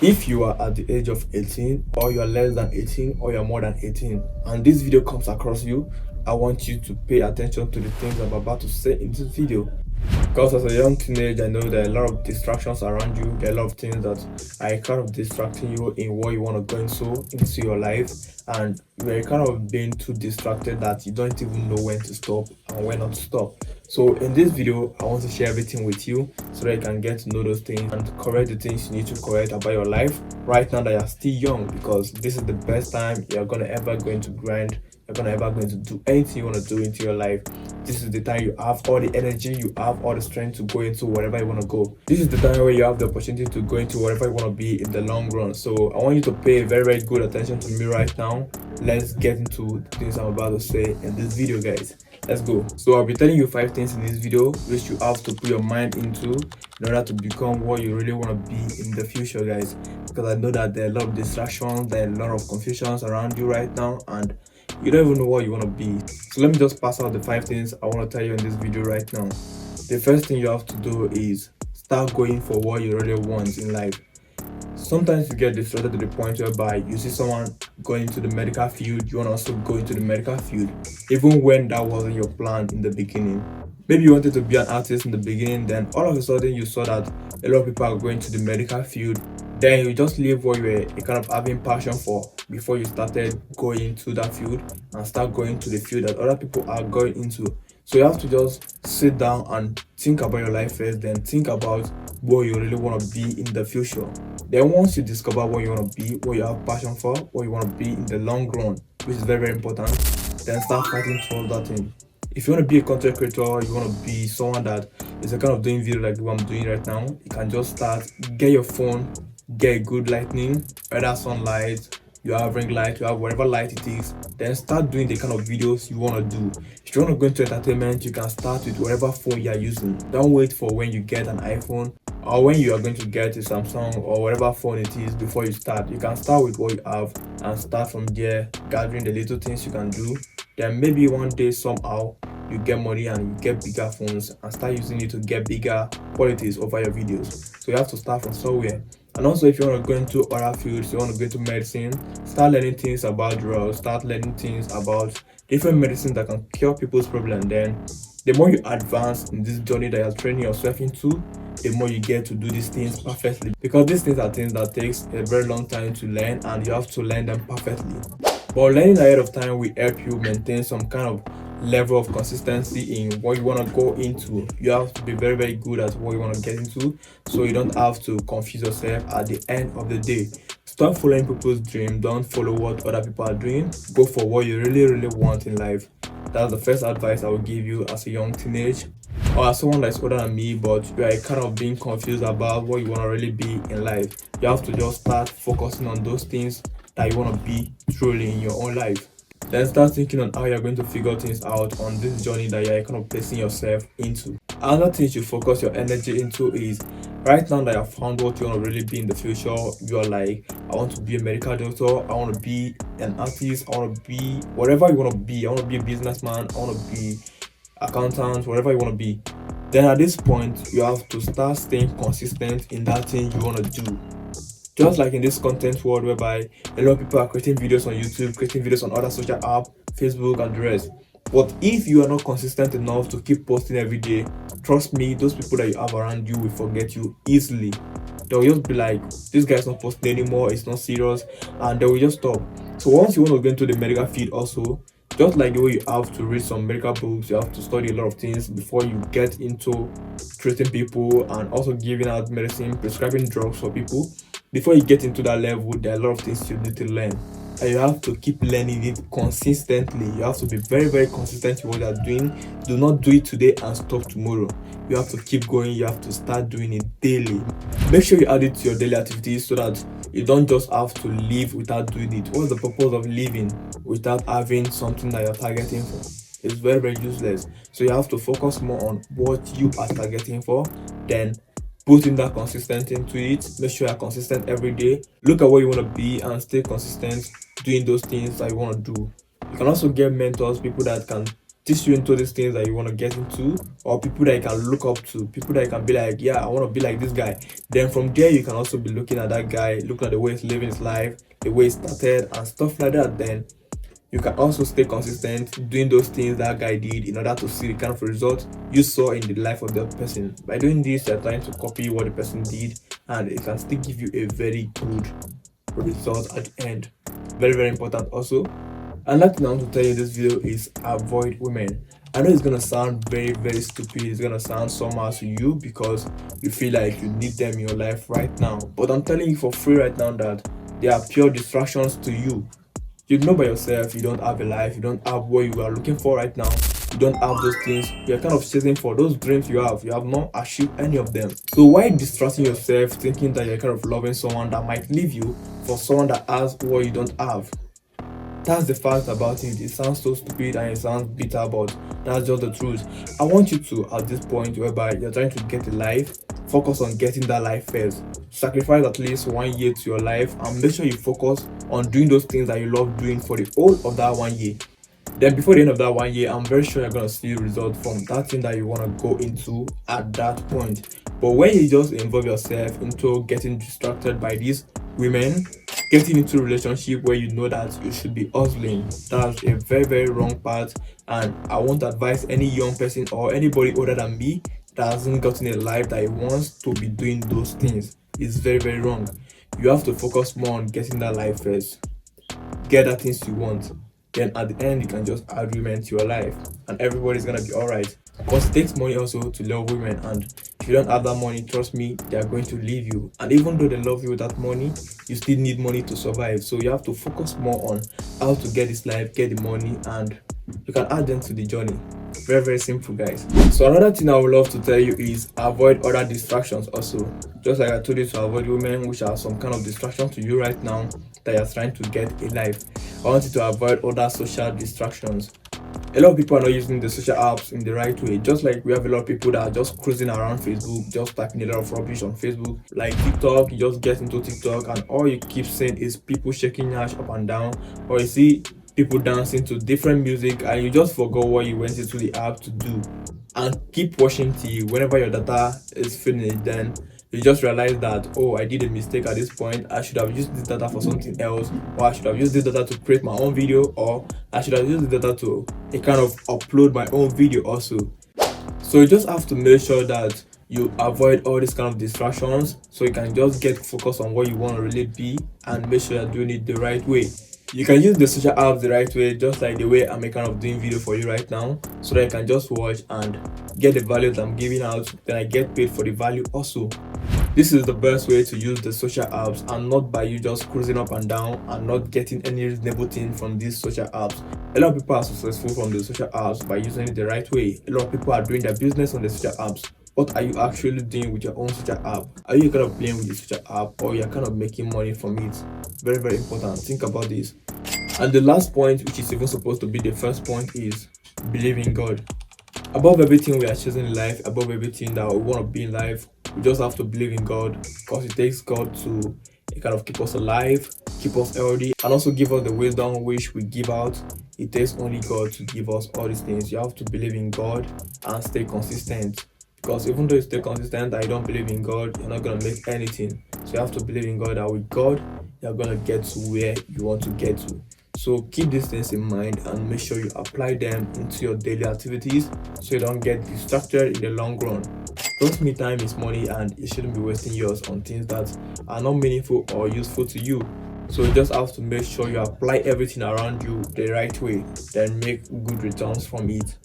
If you are at the age of 18, or you are less than 18, or you are more than 18, and this video comes across you, I want you to pay attention to the things I'm about to say in this video. Because as a young teenager, I know there are a lot of distractions around you. There are a lot of things that are kind of distracting you in what you want to go into your life, and you're kind of being too distracted that you don't even know when to stop and when not to stop. So in this video, I want to share everything with you so that you can get to know those things and correct the things you need to correct about your life right now that you're still young, because this is the best time you're gonna ever going to grind. You're gonna ever going to do anything you want to do into your life. This is the time you have all the energy, you have all the strength to go into wherever you want to go. This is the time where you have the opportunity to go into wherever you want to be in the long run. So I want you to pay very good attention to me right now. Let's get into the things I'm about to say in this video, guys. Let's go. So I'll be telling you 5 things in this video which you have to put your mind into in order to become what you really want to be in the future, guys. Because I know that there are a lot of distractions, there are a lot of confusions around you right now, and you don't even know what you want to be. So let me just pass out the 5 things I want to tell you in this video right now. The first thing you have to do is start going for what you really want in life. Sometimes you get distracted to the point whereby you see someone going into the medical field, you want to also go into the medical field, even when that wasn't your plan in the beginning. Maybe you wanted to be an artist in the beginning, then all of a sudden you saw that a lot of people are going to the medical field. Then you just leave what you were kind of having passion for before you started going into that field and start going to the field that other people are going into. So you have to just sit down and think about your life first, then think about what you really want to be in the future. Then once you discover what you want to be, what you have passion for, what you want to be in the long run, which is very important, then start fighting towards that thing. If you want to be a content creator, you want to be someone that is a kind of doing video like what I'm doing right now, you can just start, get your phone, get a good lighting, either sunlight, you have ring light, you have whatever light it is, then start doing the kind of videos you want to do. If you want to go into entertainment, you can start with whatever phone you are using. Don't wait for when you get an iPhone or when you are going to get a Samsung or whatever phone it is before you start. You can start with what you have and start from there, gathering the little things you can do. Then maybe one day somehow you get money and you get bigger phones and start using it to get bigger qualities over your videos. So you have to start from somewhere. And also, if you want to go into other fields, you want to go into medicine, start learning things about drugs, start learning things about different medicines that can cure people's problems. Then the more you advance in this journey that you're training yourself into, the more you get to do these things perfectly, because these things are things that takes a very long time to learn and you have to learn them perfectly. But learning ahead of time will help you maintain some kind of level of consistency in what you want to go into. You have to be very good at what you want to get into, so you don't have to confuse yourself at the end of the day. Stop following people's dream, don't follow what other people are doing, go for what you really want in life. That's the first advice I would give you as a young teenage, or as someone that's older than me but you are kind of being confused about what you want to really be in life. You have to just start focusing on those things that you want to be truly in your own life. Then start thinking on how you're going to figure things out on this journey that you're kind of placing yourself into. Another thing you focus your energy into is, right now that you've found what you want to really be in the future, you're like, I want to be a medical doctor, I want to be an artist, I want to be whatever you want to be. I want to be a businessman, I want to be accountant, whatever you want to be. Then at this point, you have to start staying consistent in that thing you want to do. Just like in this content world whereby a lot of people are creating videos on YouTube, creating videos on other social apps, Facebook and the rest. But if you are not consistent enough to keep posting every day, trust me, those people that you have around you will forget you easily. They'll just be like, this guy's not posting anymore, it's not serious, and they will just stop. So once you want to get into the medical field also, just like the way you have to read some medical books, you have to study a lot of things before you get into treating people and also giving out medicine, prescribing drugs for people. Before you get into that level, there are a lot of things you need to learn, and you have to keep learning it consistently. You have to be very consistent in what you are doing. Do not do it today and stop tomorrow. You have to keep going. You have to start doing it daily. Make sure you add it to your daily activities so that you don't just have to live without doing it. What's the purpose of living without having something that you're targeting for? It's very useless. So you have to focus more on what you are targeting for, then put in that consistent into it. Make sure you're consistent every day. Look at what you want to be and stay consistent doing those things that you want to do. You can also get mentors, people that can teach you into these things that you want to get into, or people that you can look up to, people that you can be like, yeah, I want to be like this guy. Then from there you can also be looking at that guy, looking at the way he's living his life, the way he started and stuff like that. Then you can also stay consistent doing those things that guy did in order to see the kind of result you saw in the life of the person. By doing this, you're trying to copy what the person did, and it can still give you a very good result at the end. Very, very important also. Another thing I want to tell you in this video is avoid women. I know it's gonna sound very, very stupid, it's gonna sound somehow to you because you feel like you need them in your life right now, but I'm telling you for free right now that they are pure distractions to you. You know by yourself you don't have a life, you don't have what you are looking for right now, you don't have those things you're kind of chasing for, those dreams you have not achieved any of them. So why distracting yourself thinking that you're kind of loving someone that might leave you for someone that has what you don't have? That's the fact about it. It sounds so stupid and it sounds bitter, but that's just the truth. I want you to, at this point whereby you're trying to get a life, focus on getting that life first. Sacrifice at least 1 year to your life and make sure you focus on doing those things that you love doing for the whole of that 1 year. Then before the end of that 1 year, I'm very sure you're gonna see results from that thing that you want to go into at that point. But when you just involve yourself into getting distracted by these women, getting into a relationship where you know that you should be hustling, that's a very, very wrong path. And I won't advise any young person or anybody older than me that hasn't gotten a life that he wants to be doing those things. It's very, very wrong. You have to focus more on getting that life first, get the things you want. Then at the end you can just add women to your life and everybody's gonna be alright. Because it takes money also to love women, and if you don't have that money, trust me, they are going to leave you. And even though they love you with that money, you still need money to survive. So you have to focus more on how to get this life, get the money, and you can add them to the journey. Very, very simple, guys. So another thing I would love to tell you is avoid other distractions also. Just like I told you to avoid women, which are some kind of distraction to you right now that you're trying to get a life, I want you to avoid other social distractions. A lot of people are not using the social apps in the right way. Just like we have a lot of people that are just cruising around Facebook, just typing a lot of rubbish on Facebook. Like TikTok, you just get into TikTok and all you keep seeing is people shaking ash up and down, or you see people dancing to different music and you just forgot what you went into the app to do, and keep watching TV. Whenever your data is finished, then you just realize that, oh, I did a mistake at this point, I should have used this data for something else, or I should have used this data to create my own video, or I should have used this data to kind of upload my own video also. So you just have to make sure that you avoid all these kind of distractions so you can just get focused on what you want to really be and make sure you're doing it the right way. You can use the social apps the right way, just like the way I'm kind of doing video for you right now, so that you can just watch and get the value that I'm giving out, then I get paid for the value also. This is the best way to use the social apps, and not by you just cruising up and down and not getting any reasonable thing from these social apps. A lot of people are successful from the social apps by using it the right way. A lot of people are doing their business on the social apps. What are you actually doing with your own social app? Are you kind of playing with the social app, or you're kind of making money from it? Very, very important. Think about this. And the last point, which is even supposed to be the first point, is believe in God. Above everything we are chasing in life, above everything that we want to be in life, we just have to believe in God, because it takes God to kind of keep us alive, keep us healthy, and also give us the wisdom which we give out. It takes only God to give us all these things. You have to believe in God and stay consistent, because even though you stay consistent and you don't believe in God, you're not going to make anything. So you have to believe in God, that with God you're going to get to where you want to get to. So keep these things in mind and make sure you apply them into your daily activities so you don't get distracted in the long run. Trust me, time is money and you shouldn't be wasting yours on things that are not meaningful or useful to you. So you just have to make sure you apply everything around you the right way, then make good returns from it.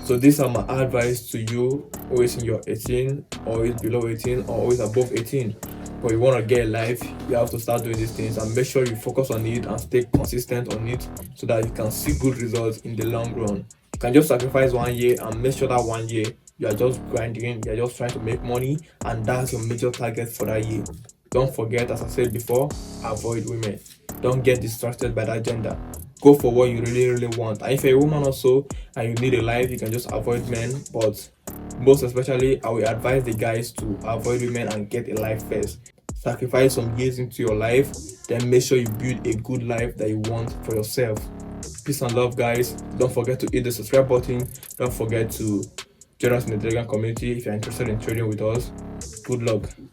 So these are my advice to you, always in your 18, always below 18, or always above 18. But you want to get a life, you have to start doing these things and make sure you focus on it and stay consistent on it so that you can see good results in the long run. You can just sacrifice 1 year and make sure that 1 year you are just grinding, you are just trying to make money, and that's your major target for that year. Don't forget, as I said before, avoid women. Don't get distracted by that gender. Go for what you really, really want. And if you're a woman also and you need a life, you can just avoid men. But most especially, I will advise the guys to avoid women and get a life first. Sacrifice some years into your life, then make sure you build a good life that you want for yourself. Peace and love, guys. Don't forget to hit the subscribe button. Don't forget to join us in the Telegram community if you're interested in trading with us. Good luck.